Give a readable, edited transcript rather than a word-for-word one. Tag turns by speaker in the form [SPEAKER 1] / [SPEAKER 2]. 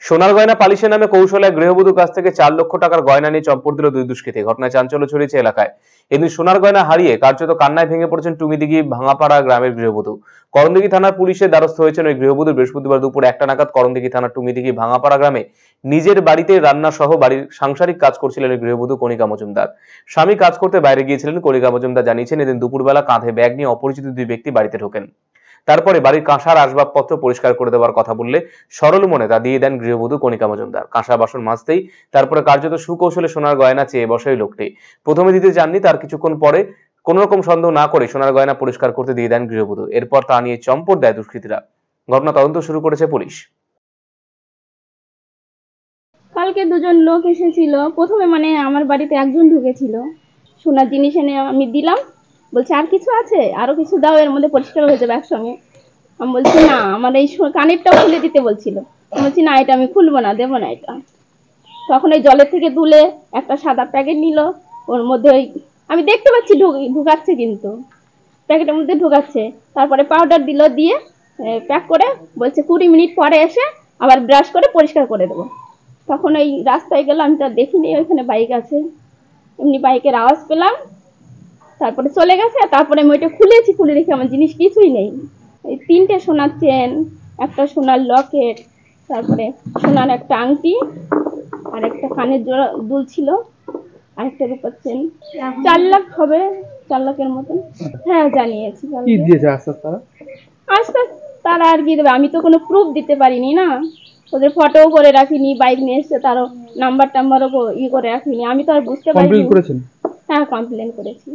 [SPEAKER 1] সোনার গয়না পালিশের নামে কৌশলে গৃহবধূর কাছ থেকে 4 লক্ষ টাকার গয়না নিয়ে চম্পট দিল দুই দুষ্কৃতী। ঘটনায় চাঞ্চল্য ছড়িয়েছে এলাকায়। এদিন সোনার গয়না হারিয়ে কার্যত কান্নায় ভেঙে পড়েছেন টুঙ্গিদিঘি ভাঙাপাড়া গ্রামের গৃহবধূ। করণদিঘি থানার পুলিশের দ্বারস্থ হয়েছেন ওই গৃহবধূ। বৃহস্পতিবার দুপুর 1টা নাগাদ করণদিঘি থানার টুঙ্গিদিঘি ভাঙাপাড়া গ্রামে নিজের বাড়িতে রান্না সহ বাড়ির সাংসারিক কাজ করছিলেন ওই গৃহবধূ কণিকা মজুমদার। স্বামী কাজ করতে বাইরে গিয়েছিলেন। কণিকা মজুমদার জানিয়েছেন, এদিন দুপুরবেলা কাঁধে ব্যাগ নিয়ে অপরিচিত দুই ব্যক্তি বাড়িতে ঢোকেন। তারপরে বাড়ির কাঁসার আসবাবপত্র পরিষ্কার করে দেওয়ার কথা বললে সরল মনে তা দিয়ে দেন গৃহবধূ কণিকা মজুমদার। কাঁসা বাসন মাজতেই তারপরে কার্যত সুকৌশলে সোনার গয়না চেয়ে বসে ওই লোকটি। প্রথমে দিতে চাননি, তার কিছুক্ষণ পরে কোন রকম সন্দেহ না করে সোনার গয়না পরিষ্কার করতে দিয়ে দেন গৃহবধূ। এরপর তা নিয়ে চম্পট দেয় দুষ্কৃতীরা। ঘটনা তদন্ত শুরু করেছে পুলিশ।
[SPEAKER 2] কালকে দুজন লোক এসেছিল। প্রথমে আমার বাড়িতে একজন ঢুকেছিল, সোনার জিনিস এনে আমি দিলাম, বলছে আর কিছু আছে, আরো কিছু দাও, এর মধ্যে পরিষ্কার হয়ে যাবে একসঙ্গে। আমি বলছি না, আমার এই কানেরটাও খুলে দিতে বলছিল। আমি বলছি না, এটা আমি খুলবো না, দেবো না এটা। তখন ওই জলের থেকে তুলে একটা সাদা প্যাকেট নিল, ওর মধ্যে ওই আমি দেখতে পাচ্ছি ঢুকাচ্ছে, কিন্তু প্যাকেটের মধ্যে ঢুকাচ্ছে। তারপরে পাউডার দিল, দিয়ে প্যাক করে বলছে 20 মিনিট পরে এসে আবার ব্রাশ করে পরিষ্কার করে দেবো। তখন ওই রাস্তায় গেলাম, আমি তো দেখিনি ওইখানে বাইক আছে, এমনি বাইকের আওয়াজ পেলাম, তারপরে চলে গেছে। তারপরে আমি ওইটা খুলেছি, খুলে দেখি আমার জিনিস কিছুই নেই। এই 3টে সোনার চেন, একটা সোনার লকেট, তারপরে সোনার একটা আংটি, আর একটা কানের জোড়া দুল ছিল, আর একটা রূপার চেন। 4 লাখ হবে, 4 লাখের মতন। হ্যাঁ, জানিয়েছি।
[SPEAKER 3] কি দিয়েছে আজকে তারা?
[SPEAKER 2] আজকে তারা আর কি দেবে, আমি তো কোনো প্রুফ দিতে পারিনি না। ওদের ফটোও করে রাখিনি, বাইক নিয়ে এসছে তারও নাম্বার টাম্বারও করে রাখিনি, আমি তো আর বুঝতে পারিনি।
[SPEAKER 3] কমপ্লেইন করেছেন?
[SPEAKER 2] হ্যাঁ, কমপ্লেন করেছি।